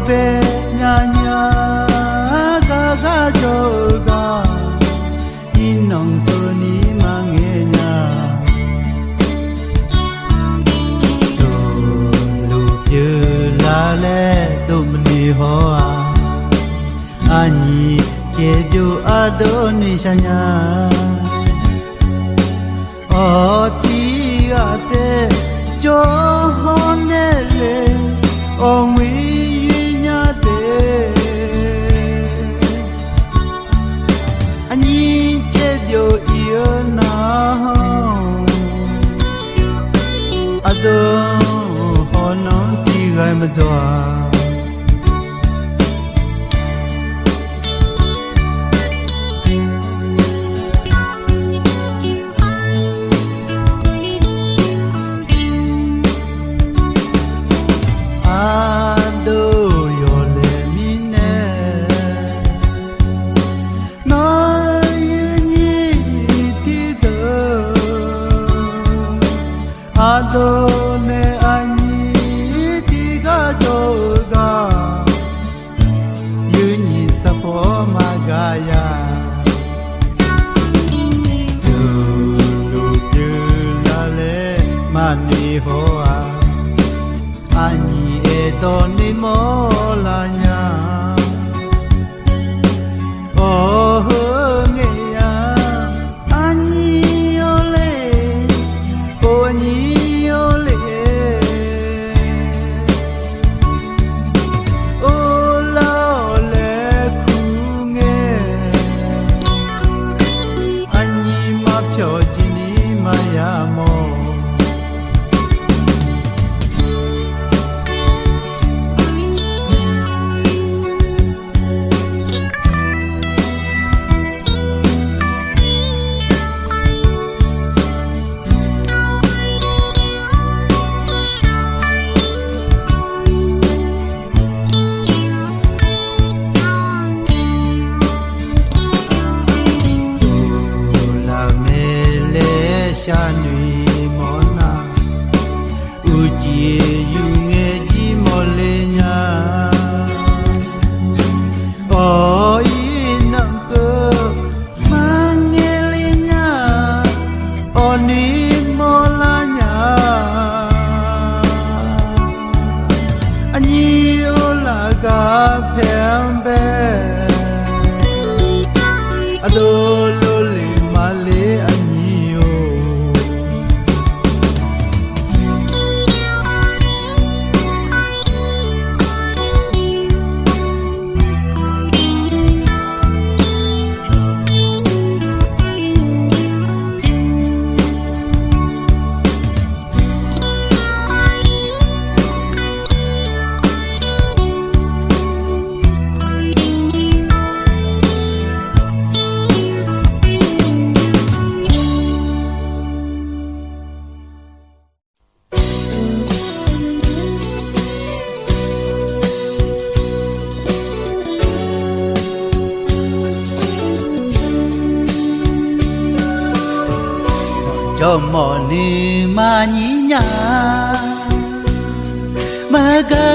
be nya nya ga ga joga inong to ni mange nya to lu pye la le to mni ho a ani che pyo a do ni sha nya o ti ga te jo ho ne le ong wi nya te ani che pyo iyo na a do ho no ti ga ma do cho mò ni ma nhí nhà ma ga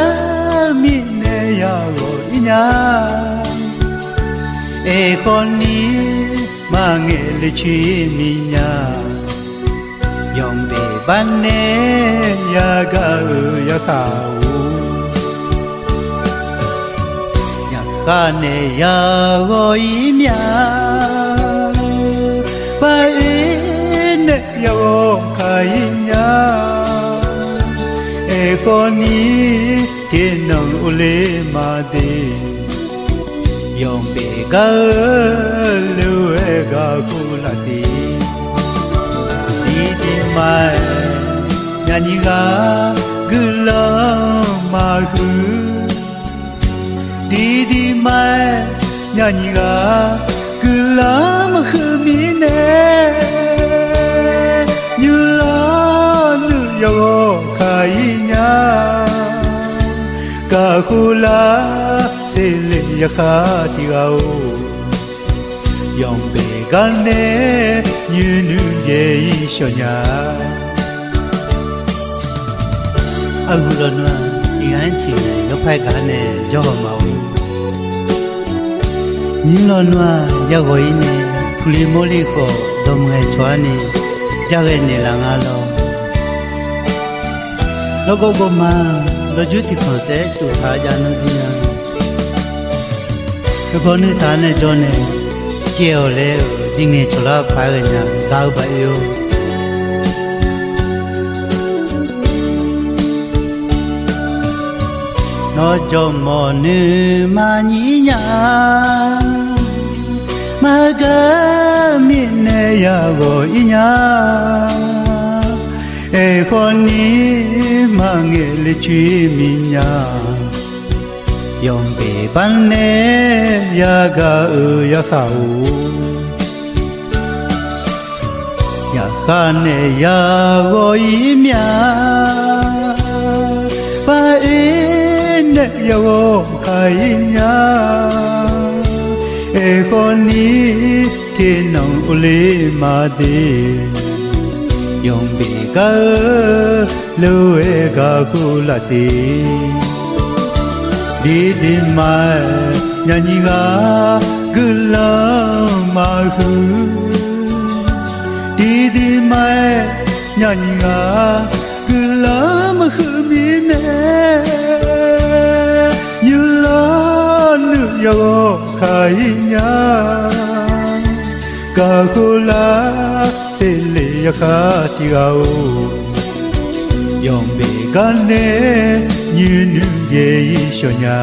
mi ne ya rồi nhà e con ni ma nghe le chi mi nhà yong be ban ne ya ga ya ka ga ne ya rồi mya ba ne yo kai nya e koni ke nang ule ma de yong be ga lu e ga ku la si di mai nya ni ga gu la ma gu di mai nya ni ga gu la ma khu mi ne như lá nữ yo khai nya cả khu lá sẽ lệ ya kha ti gao yong be gan ne như nữ ye sho nya a hu lo na ti an ti ne yo ဖိုက်ကနဲ့ကြောက်မှာဘူးညီလောနွားရောက်ကိုင်းနေဖူလီမိုးလေးကိုဒုံငယ်ချွားနေကြခဲ့နေလာငါလောလောကဘမလောကျူတီခွန်တဲ့တူထားကြနုဒီညာကောနေတာနဲ့ကြောနေကျေော်လေဒီငယ်ချလာဖိုင်ကညာကောက်ပါယောနောကြောမောနေမညီညာမကမြင့်နေရကိုအညာအေခေါနီမငယ်လေးချွေမိညာယုံပေပန်းနေရကရခါဟုရခါနေရကိုဤမြပါအေနဲ့ရောခိုင်ညာအေခေါနီထေနောင်ဦးလေးမာသေးယုံပေကလူဧကခုလစီဒီမိုင်ညာညီကဂလာမဟုဒီမိုင်ညာညီကဂလာမဟုမီနေညလာနုယောခိုင်ညာကာခုလာစေလေယခတိကောယုံပေကနေညင်းနုရေရှောညာ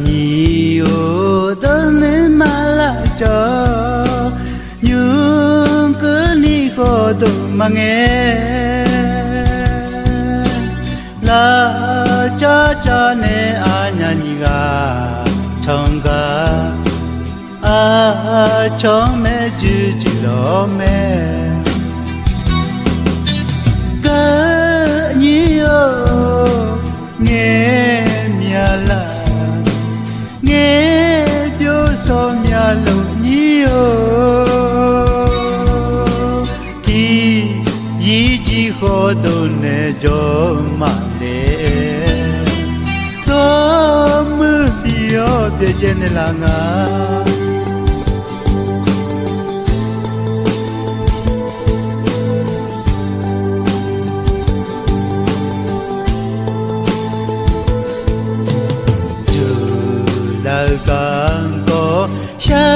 ညီယိုတနေမလာချောညွန်ကနီခေါ်သူမငယ်လာချာချာနေအာညာညီကချောင်းကအာချောင်းမဲကြည့်ကြည့်လို့မဲကညီယိုငယ်မြလာငယ်ပြိုးစောမြလုံးညီယိုဒီရီကြီးခေါ်သူနဲ့ကြောမလေးသောမပြောပြခြင်းနဲ့လာငါကန်ကိုရှာ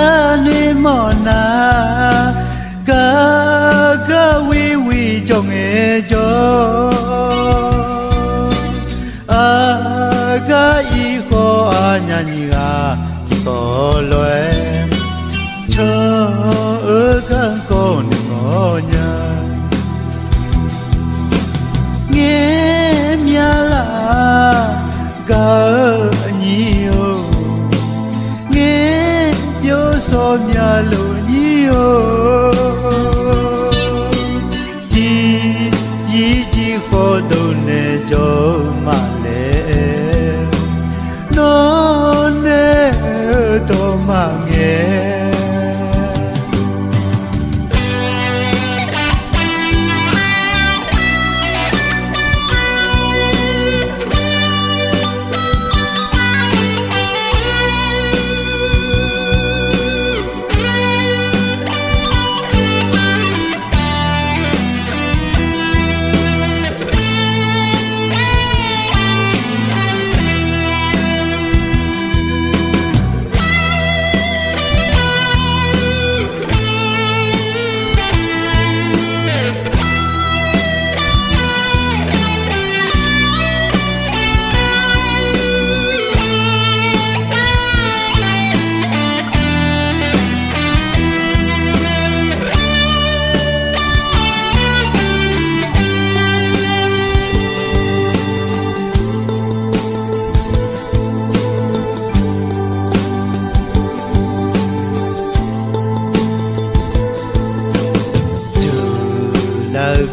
နေမောနာကဝီဝီကြုံငယ်ကြောအာကဤခေါ်အာညာညီကဒီပေါ်လွယ်ချောကန်ကိုနေမောညာငယ်မြလာကညီယိုစောမြလို့ညီယိုဒီရီ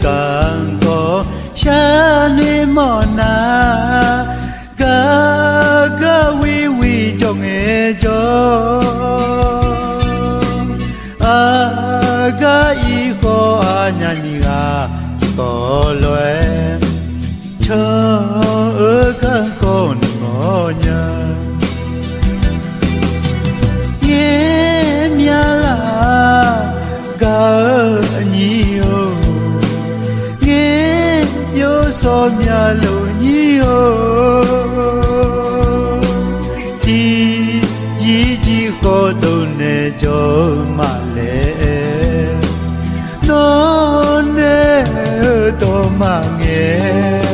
ကန်ကိုရှာနေမောနာကဝီဝီကြောင့်ငယ်ကြောအာကဤခေါ်အာညာညီကကိုလွယ်ချောကကိုမောညာယေမြလာကအညီယိုငေပြောစောမြလို့ညီယိုဒီကြီးကိုတုံးနေကြောမလဲနောနေတော်မငယ်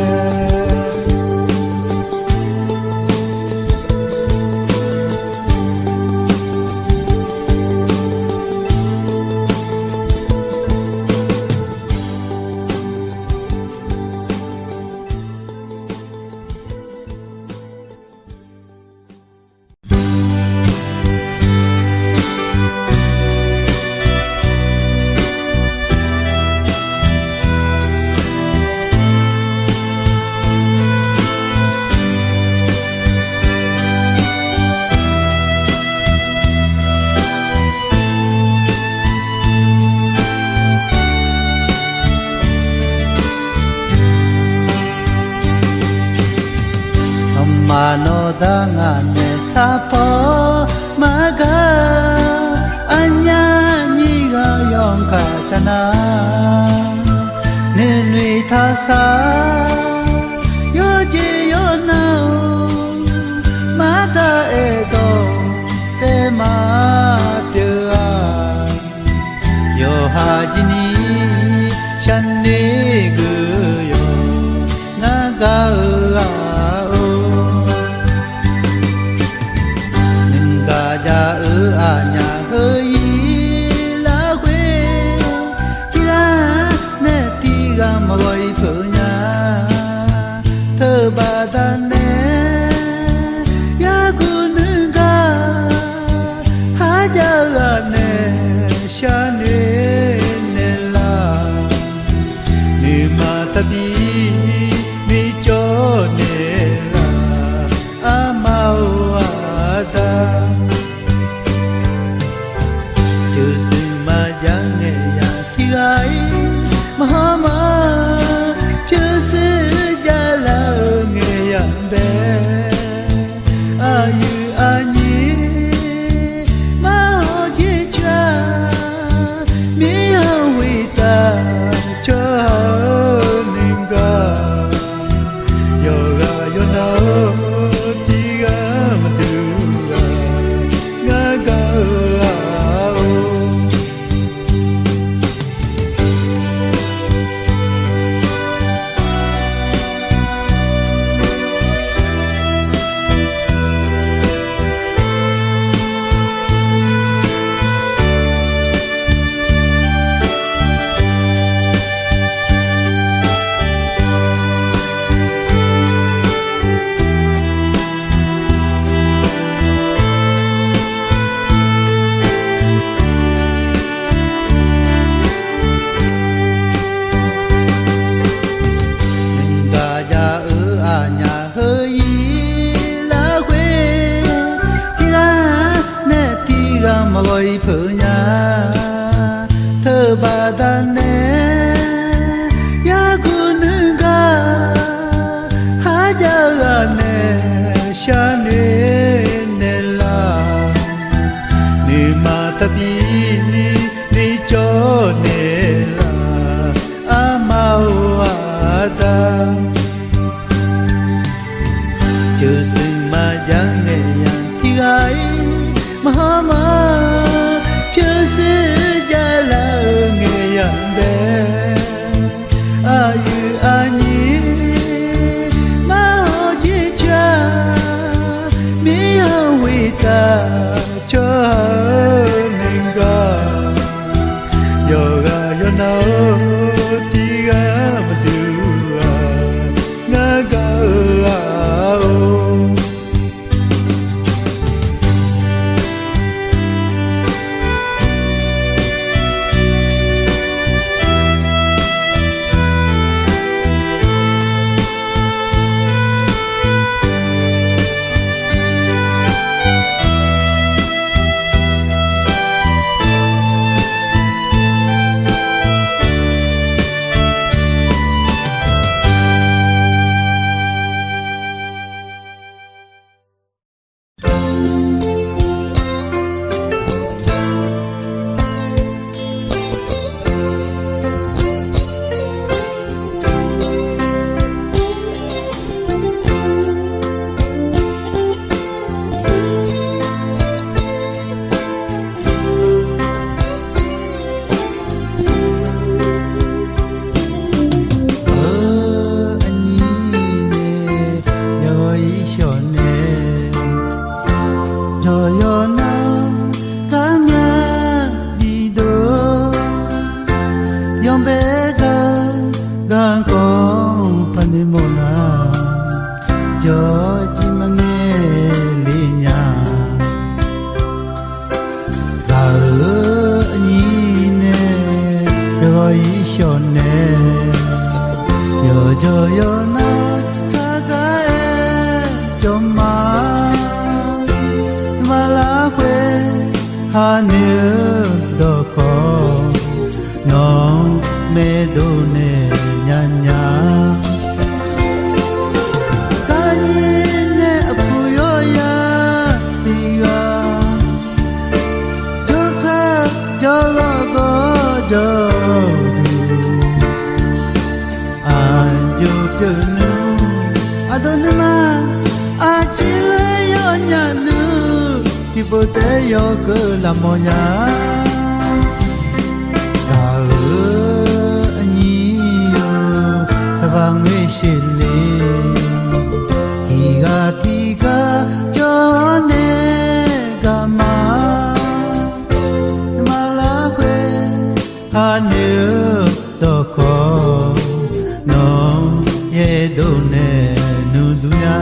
မာနောသာငါနဲ့စာပေါ်မကအညာညီကယောင်ခချနာနေလွေသာစာယောကြည်ယောနောမတာဧတော်တေမာပြေယောဟာဂျနီရှန်နေကူယောငါကာအာညာဟိုဤလာခွေကြည်နဲ့တီကမဝိဖုန်ညာသဘာတနဲ့ယာကုနကဟာကြရနဲ့ရှာနေနေလာဒီမှာတပီမိကြောနေလာအမောဝတာမဟာမဖြစ်စေကြလာငယ်ရတဲ့အာယူအညီမဟုတ်ချစ်ချာမြေဝိတာချောနေကယောဂယောနာတီကမတူငါကမဝိဖုန်ညာသဘာတနဲ့ယာကုနကဟာကြရနဲ့ရှာနေနေလာနေမာတပီနေကြောနေလာအမောဝတာကျူစင်မကြံနေရန်တီဂိုင်မဟာမဖြစ်စေကြလာငယ်ရတဲ့အာယူအညီမဟုတ်ချစ်ချာမြေဝိတာချောနေကယောဂယောနာတီကမတူငါက ပြောင်းပဲကကံကောဖန်နေမို့လားကြောကြည့်မငယ်လေးညာသာအညီနဲ့ရောရီလျှော်နေရောကြောရောနာခါကဲကြမမလာခွေဟာနေတော့ကောနောင်မဲတို့နဲ့ညာညာကာရင်နဲ့အဖူရောရာဒီကဒုက္ခကြောကောကြောအာဂျုပြုနုအဒနမအာချီလေယောညာနုဒီပိုတဲယောကလာမောညာဘာငွေရှိလေဒီကကြောနေကမာမလာခွေဟာနေတော့ကောနောင်ရဲ့တို့နဲ့နုသူညာ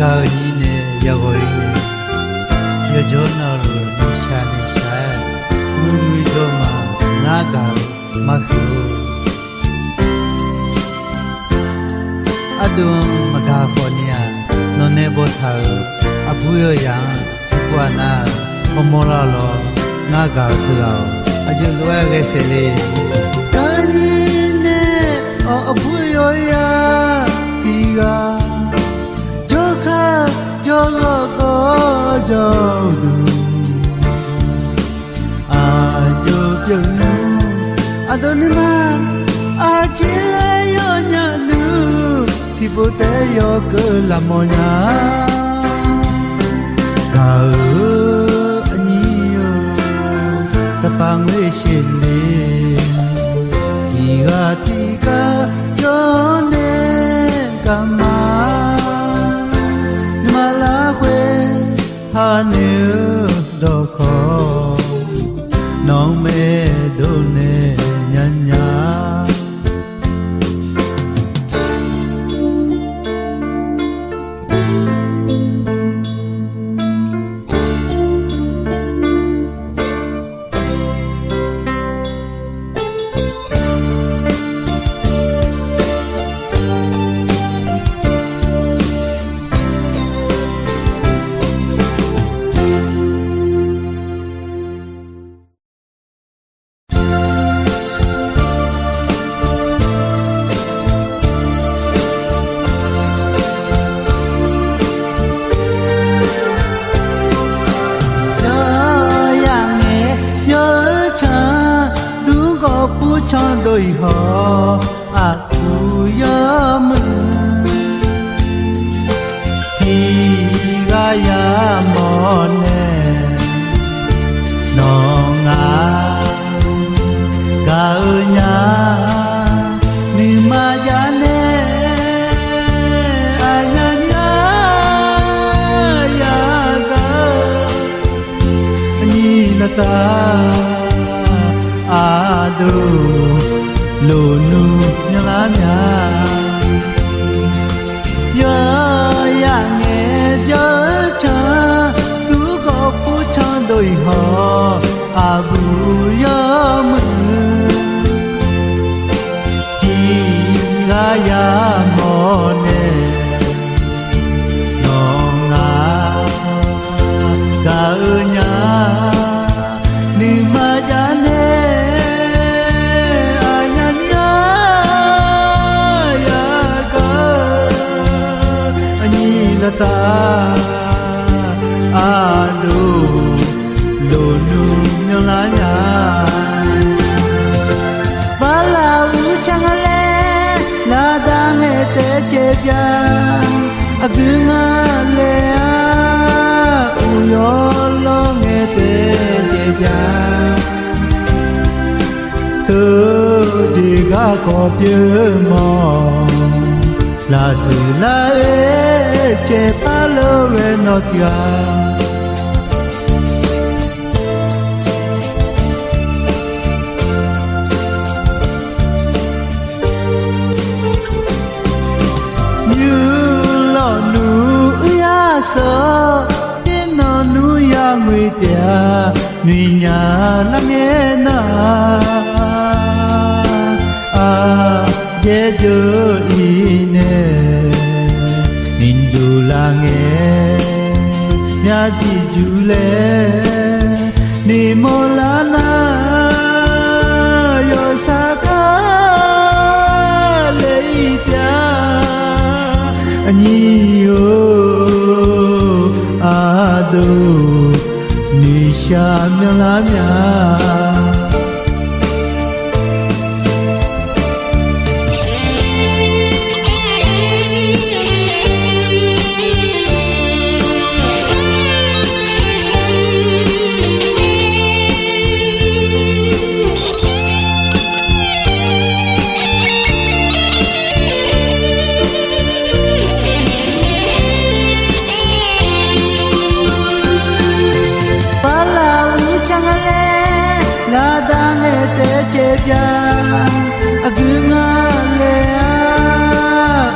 ကာကြီးနဲ့ရောက်ရကြောနာလို့ရှာနေရှာမူမီတော့မှာငါကမခုအဒုံမကာခေါနီယာနော်နေဘောသာအဘူရယံဒီကွာနာမမောလာလောငါကထူအောင်အကျလွယ်ခဲ့စေလေကာနီနေအဘူရယံဒီကဒုက္ခကြောကောကြောသူအာကျုပ်ပြုံအဒနိမအာချီလေယောညာနုဒီပိုတဲယောကလာမောညာကာအညီယောတပန်းလေးရှိလေဒီကကြောနေကမာမလာခွေဟာနေတော့ခေါ်နောင်မဲတို့နဲ့ညာညာချမ်းတို့ဟောအကူရမဒီကရမောနေနောငါကာညာနိမကြနေအညာညာယာကအညီလတာအာဒုလိုနုညလာမြာယောရငယ်ပြောချာသူကိုပူချန်တို့ဟောအဘူယောမဒီကရမောနေနောငါကာညာနိမကြနေတာအာလိုနုမြလာညာဘာလာဦးချံလေလာတာငဲ့တဲ့ချေပြအကူငါလေဦးရောလောငဲ့တဲ့ချေပြသူဒီကကောပြေမောလာစီလာche palo ve notia ညာလာငယ်နာအာကျေကျိုဤနဲ့နင်ဒူလာငယ်မြတ်ကြည်ကျူလဲနေမောလာနာယောစာကာလေးပြအညီယိုအာဒူနေရှာမြလာမြလာတန်းရဲ့တဲ့ချေပြအကူငါလေ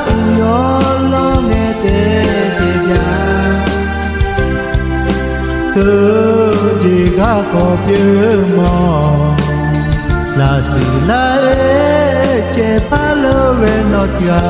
ဦးရောလုံးနဲ့တဲ့ချေပြသူဒီကကောပြေမောလာစီလာချေပါလို့ရနော်တျာ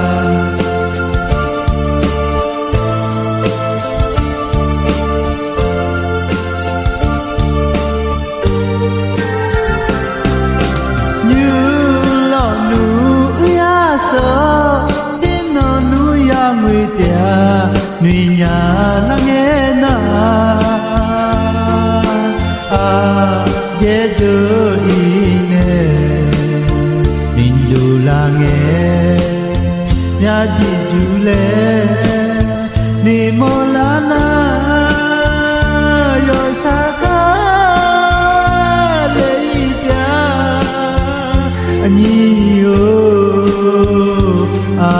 နွေညာလာငယ်နာအာကျေကျိုဤနဲ့နင်ဒူလာငယ်မြတ်ကြည်ကျူလဲနေမောလာနာယောစာကာလေးပြအညီယိုအာ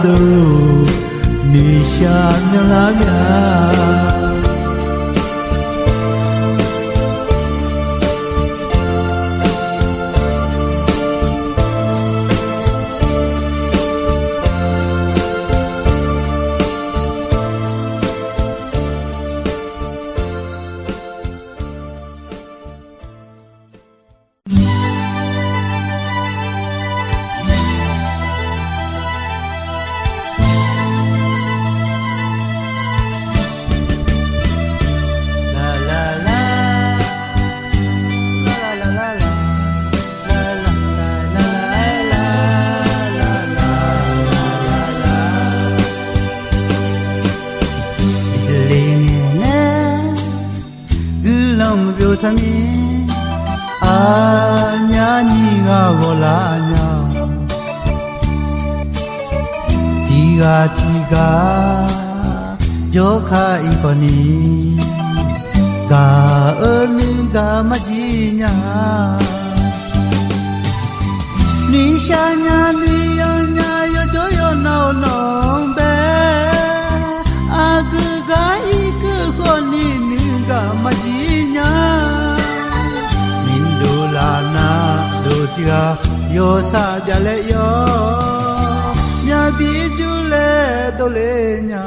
ဒူနေရှာမြလာမြသမီးအာညာညီကဘောလာညာဒီကချီကယောခာဤပနီကာအနိကာမကြီးညာနိရှာညာနိယောညာယောကျိုယောနောနောပဲအာကူကဤကခေါနိနိကာမကြီးညာလာနာဒုတိယယောစာပြလဲယောမြပြေကျူလဲတို့လေညာ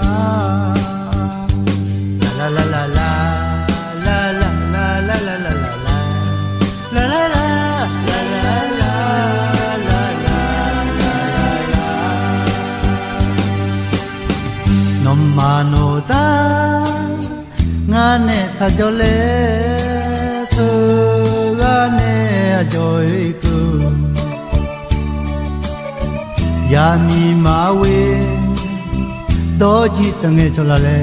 လာလာလာလာလာလာလာလာလာလာလာလာလာလာနမနောတာငါနဲ့ထကြလဲသူနဲ့အကျော်ကူယာမီမာဝေတော့ကြည့်တငယ်ချလာလေ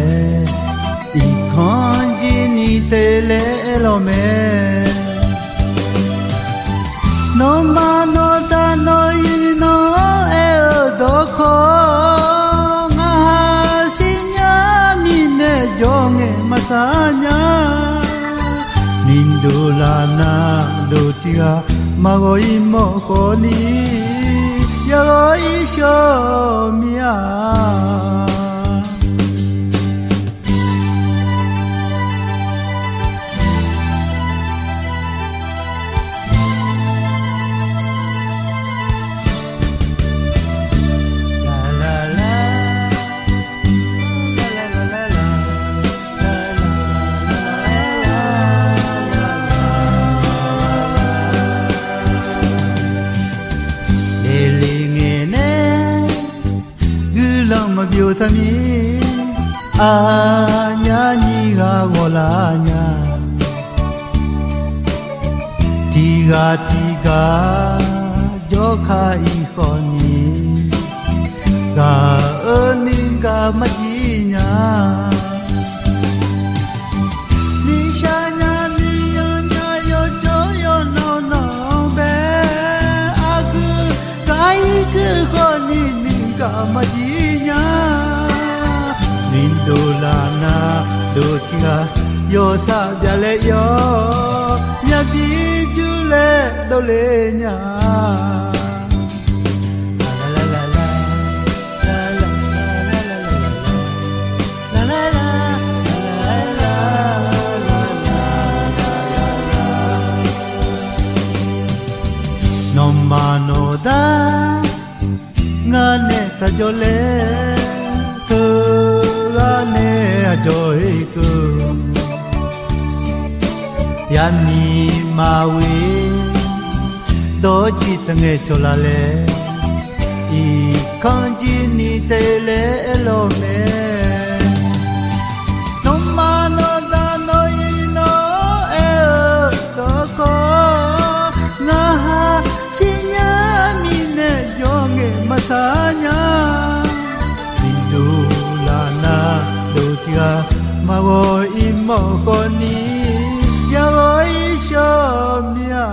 ဤခွန်ကြီးနီတဲလေလောမဲနောမနောတနောယီနောအဲဒိုခောငါစညာမီနဲ့ကြောငယ်မဆာညာနင်ဒူလာနာဒူတီယာမဂိုဤမောကိုနီယောဤရှောမြာ သမီးအာညာညီကဝလာညာဒီကကြောခါဤခေါ်နီကအနင်းကမကြီးညာနိရှာညာနိယညာယောကြောယောနောနောပဲအခုကိုင်ကခေါ်နီနင်းကမကြီးညာနင်းဒိုလာနာဒိုတီကယောစပြလဲယောမြတ်ပြည်ကျူလဲတော့လေညာမာနိုဒါငါနဲ့တကြလေသူရနဲ့အကြိုဟိကူယန်မီမာဝေတော့ကြည့်တငယ်ချလာလေဤခေါင်းကြီးနီတဲလေအလုံးနဲ့နိုမာနိုဒါနိုယီနိုအဲတော့ခေါ်ငါဟာစညာမီနဲ့ကြောငယ်မဆာညာဒီလိုလာနာတို့ချာမဝအီမောကိုနီယောဤရှောမြာ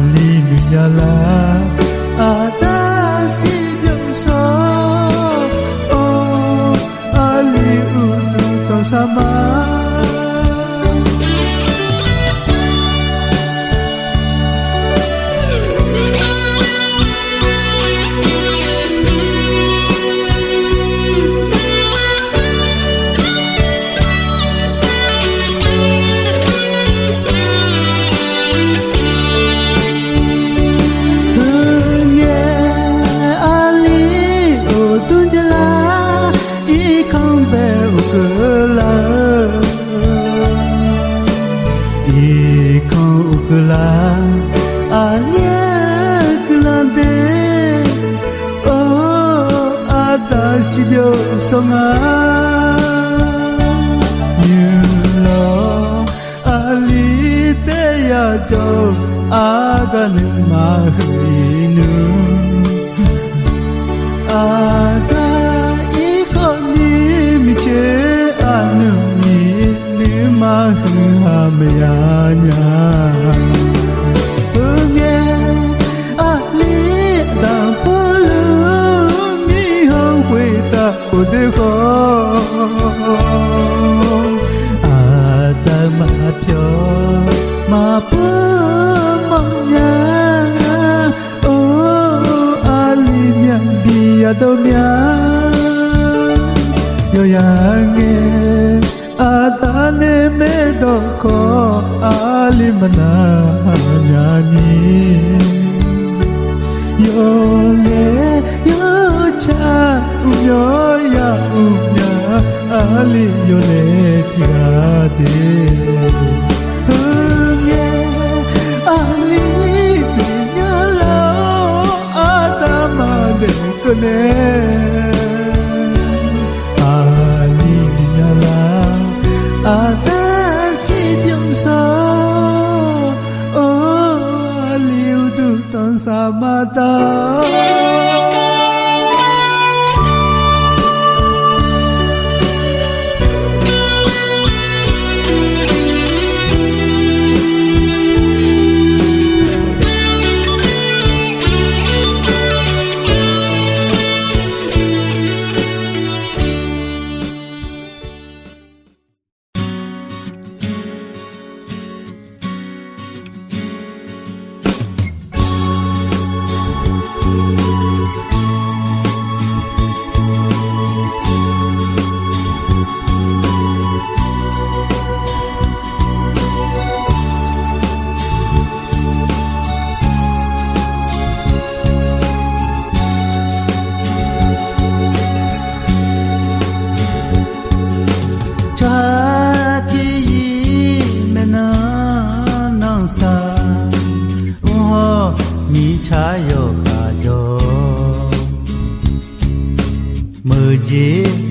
Ali nunyala ada ရှိပြုံးဆုံးငါမြူလောအလီတဲ့ရကြောအာကနေမဟိနူအာကာဤခေါနီမိချေအနုမီနေမဟိဟာမယာညာကိုတေခေါ်အာတမပြောမပမောင်ညာအိုးအာလီမြန်ဒီရတော့များရောရငယ်အာတာနေမဲတော့ခေါ်အာလီမနာညာမီယောလေယောချာယောယာဥညာအာလီယောလေတီကာတေဟူငေအာလီပညာလောအာတမဒေကနေအာလီပညာလောအာတစီပြုံးစောအိုအာလီဥဒုတန်စာမတာ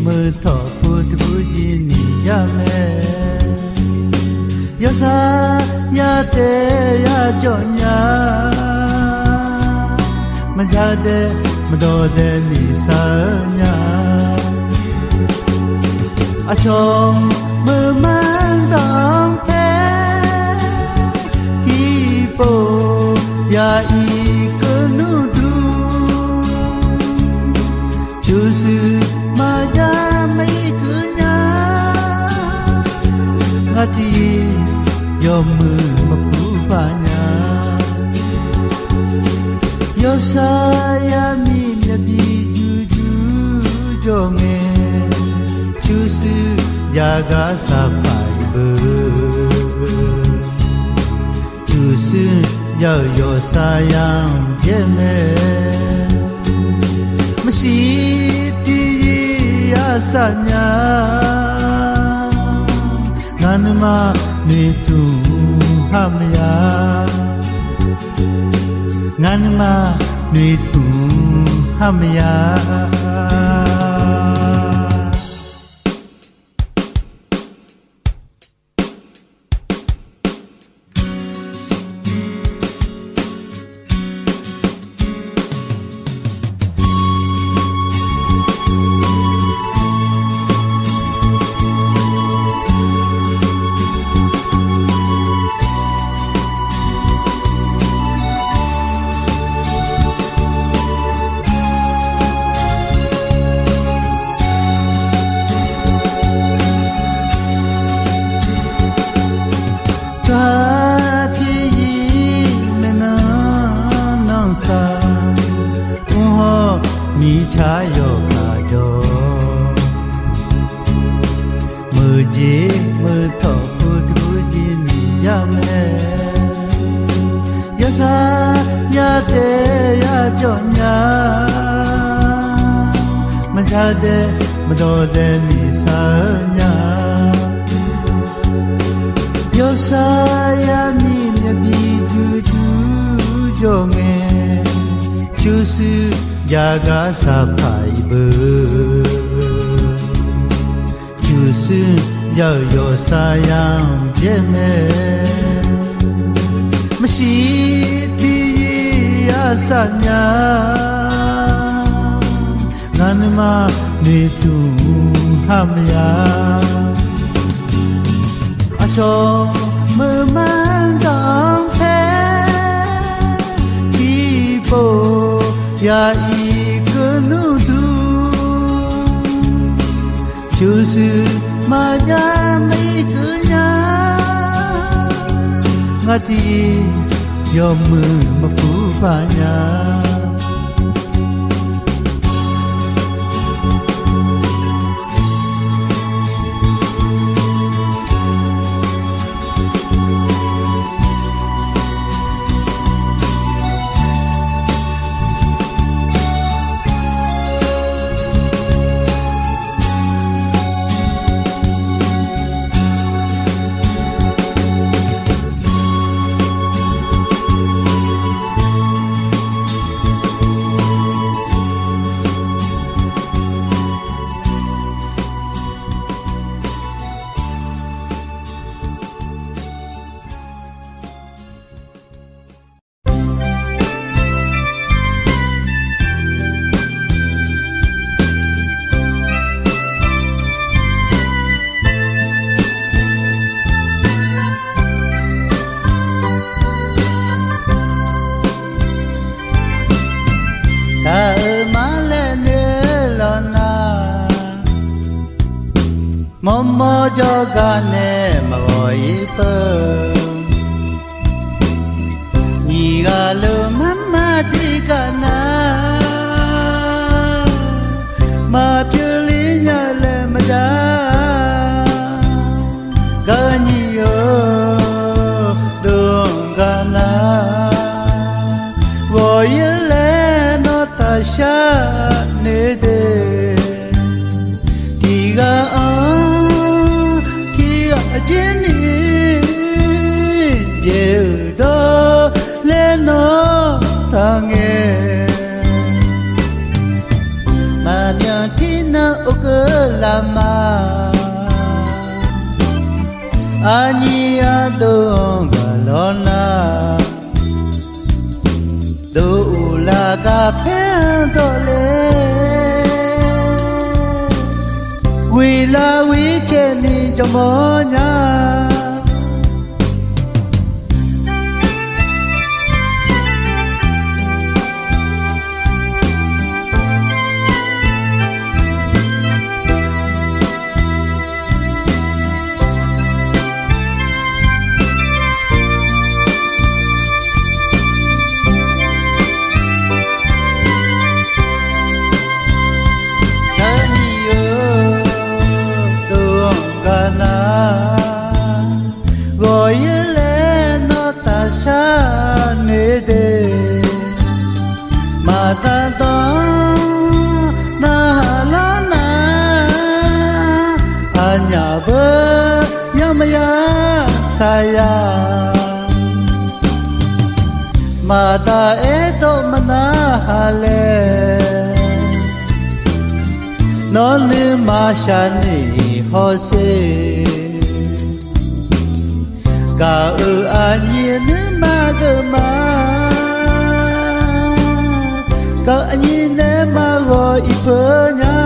มือทอพูดพูดยินยาแม่ยาสายาเตยาจอนยามันจะเดมันโดเดนิสัญญาอาชมมือมันต้องแพ้ที่โปยาอีกนูดูชูสือมาจาไม่คืนยางาทียอมมือมาปูปัญญายอสายามีเมียบีจูจูจงเงชูสือยากาสาไปเบอชูสือยายอสายามเพียเมมาสีสัญญางานมามีทุหามยางานมามีทุหามยามีชายโยกาโยมือจีมือทอพูดพูดจีนิยาแม่ยาสายาเตยาจอนยามันจะเดมันโดเดนิสัญญายาสายามีเมียบีจูจูจงเงชูสือยากาสาไปเบอ စဉ်ရောက်ရောစားရန်ပြည့်မဲ့မရှိသေးရစညာငါနမနေသူဟမယာအချောမမန်တောင်ဖဲဒီပေါ်ယာဤကနုသူကျူစုမညာမိကညာငါတီယောမမပူပါညာမမကြောကနဲ့မဘောရီပညီကလိုမမတိကနာမပြလေးညလည်းမကြကညီယောဒုံကနာဘောရလဲတော့တရှာနေတဲ့ဒီကကျင်းနေပြေတော့လဲနော်တန်ငယ်မမြန်တိနာဥကလာမအာညီယာတော့ကလောနာဒူလာကဖဲတော့လေဝီလာဝီချေလီကြမောညာမာသာတော်နာလာနာအညာဘညမယဆာယာမာသာအေတော့မနာဟာလေနောနေမာရှာနေဟောစေကာအအညီနေမာကမာကအညီနေမာရောဤပညာ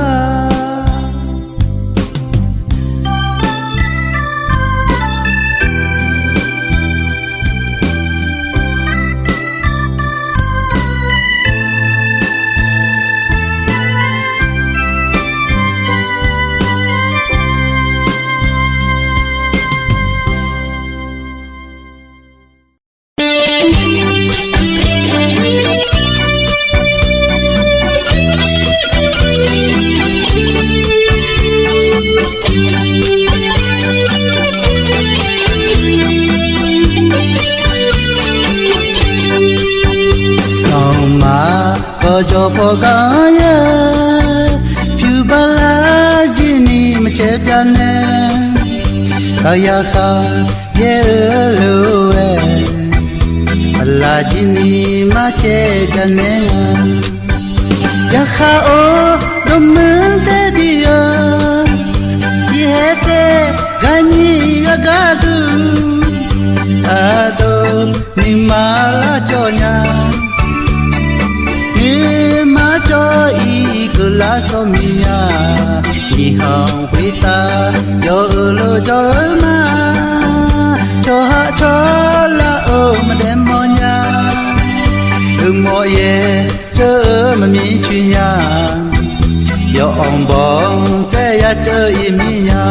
ကြောပေါ်ကရဲ့ဖြူပလာခြင်းနီမချေပြနဲ့ခရခရဲ့လိုဝဲပလာခြင်းနီမချေပြနဲ့ရခအိုဒမန်တဲ့ဒီယာဒီဟဲ Ganyi agadu ado ni mala chonya ni ma cho i gula so miya ni hong huita yo lo cho ma cho ha cho la o ma dem monya mo ye chơ ma mi chunya yo ong bong te ya chơ i mi nya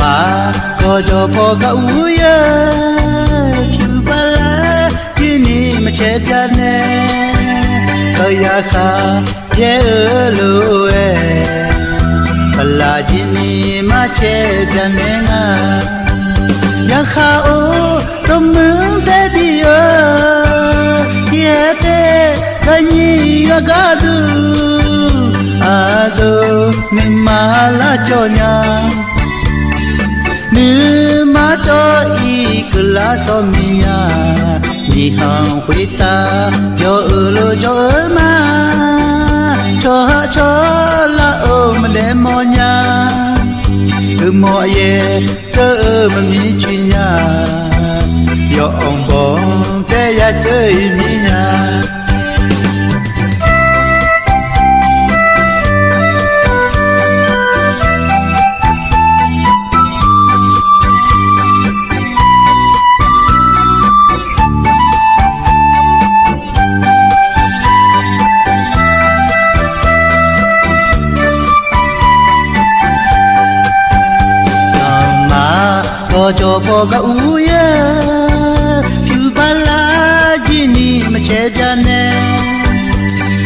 mà có cho phô cả u ye phiu ba la chi ni mà che pya ne có ya kha ye lu e ba la chi ni mà che pya ne nga ya kha o tâm mương te bi ơ ye te ka ni ga du a do ni ma la cho nya nữ má cho y cứ lá so mi nhà mi hằng quý ta cho lo cho ma cho la mà để mò nhà cứ mò ye chớ mà mi chuyện nhà yo ông bố để ya chơi mi nhà cho phô cả u ye phiu ba la chi ni mà che pya ne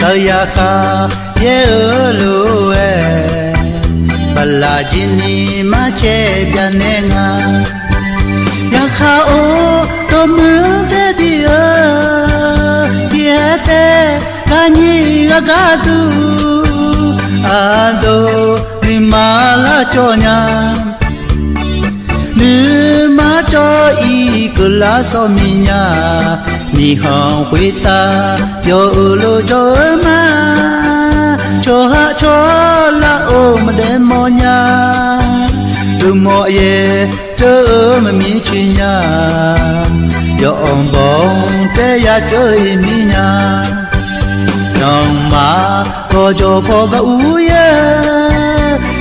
ka ya kha ye lu e ba la chi ni mà che pya ne nga ya kha o to mu te di ơ ye te ka ni ga du a do ni ma la cho nya nữ má cho y cứ lá so mi nhà mi hong quý ta yo lo cho ma cho ha cho la o mà để mò nhà từ mò ye chớ mà mi chuyện nhà yo ông bông te ya chơi mi nhà nong ma có cho phô cả u ye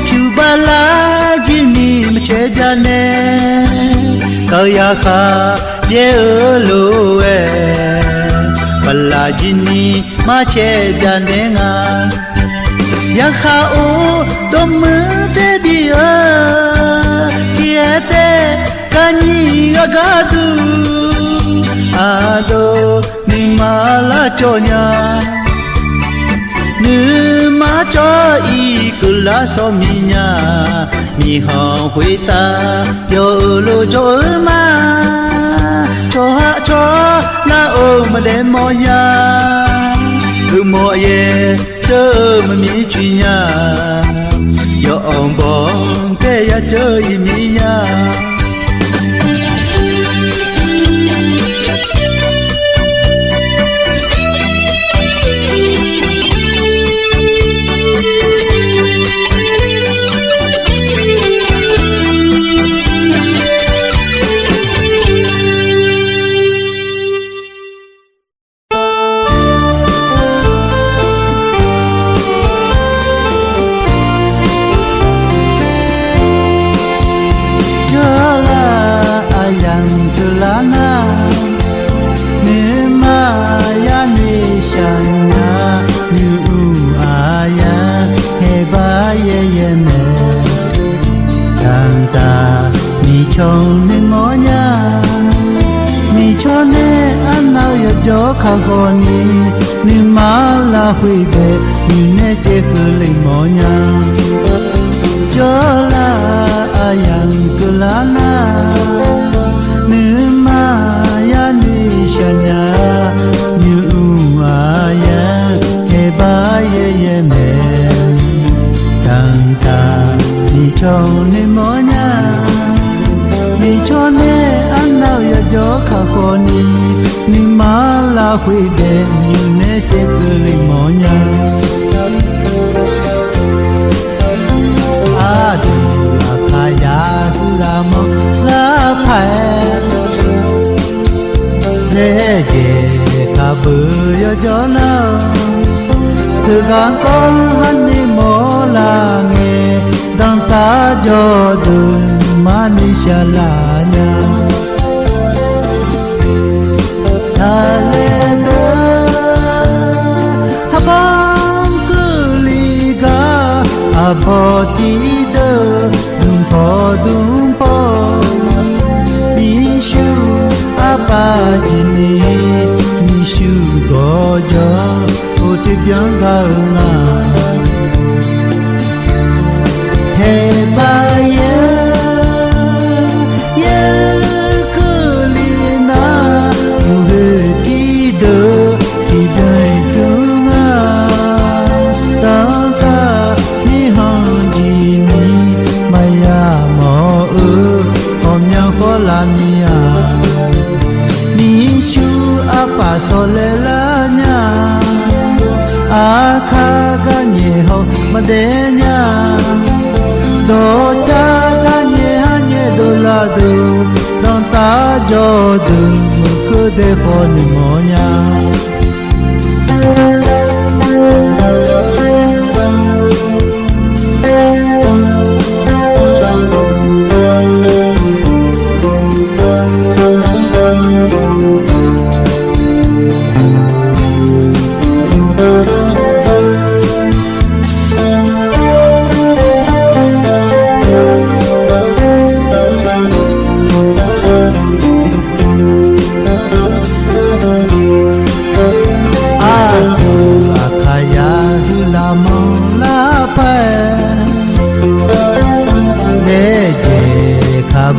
phiu ba la chi ni mà che pya ne ka ya kha ye lo e ba la chi ni mà che pya ne nga ya kha o to mu te bi ơ ye te ka ni ga du a do ni ma la cho nya nữ má cho y cứ lá so mi nhà mi hong quý ta yo lo cho ma cho la o mà để mò nhà cứ mò ye chớ mà mi chuyện nhà yo ông bông te ya chơi mi nhà chồng nên ngó nhà ni cho nên anh nào giờ gió khao khô ni má là huy về như nè chế cứ linh mỏ nhà cho là ayang cứ lá na nữ ma ya ni shanya như aya he ba ye me ta ni chồng nên mỏ nhà ni cho nên anh nào giờ gió khao khô ni má là huy về như nè chế cứ linh mỏ nhà ဖိုင်လေရေခါဘူရကြောနာသူကကောဟန်နေမောလာငယ်တန်တာကြောသူမနိရှာလာညာသာလေအဘောတီဒဒုံပေါ်ဒုံပေါ်မီရှုအပါဂျီနီမီရှုဘောကြောဟိုတပြောင်းကောင်းငါဟေပါယေကလီနာမူဟတီဒတီပြိုင်တူငါတာလာမီယာနီရှူအပါဆိုလေလာညာအခါကညေဟောမတဲ့ညာတော့တာကညေဟညေဒိုလာဒူတော့တာကြောဒူမခုတဲ့ဖော်နီမောညာ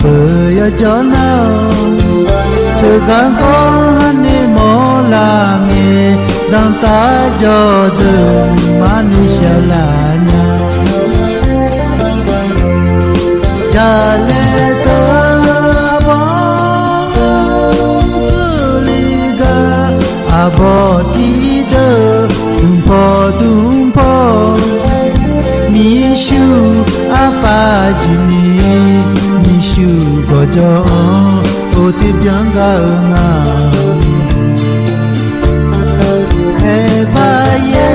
ဘူရကြောနာသူကကောဟန်နေမောလာငယ်တန်တာကြောသူမနိရှာလာညာဂျာလေတောဘောလီကအဘောတီဒုံပေါ်ဒုံပေါ်မီရှုအပါဂျီနီရှုကိုကြောဟိုတပြန်ကငါဟေပါယေ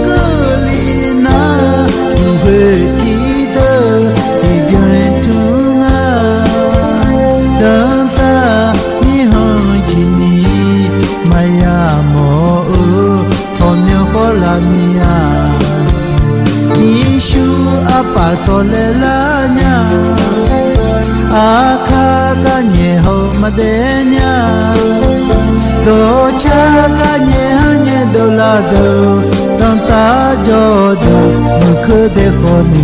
ကိုလီနာဝေတီဒတီပြန်တူငါတန်တာမိဟောချီနီမယာမောထောင်းမြောခေါ်လာမီယာရှူအပါဆိုလေလာညာအခါကညေဟောမတဲ့ညာတော့ချာကညေဟညေဒိုလာဒိုတန်တာကြောဒိုမခတဲ့ခေါ်နေ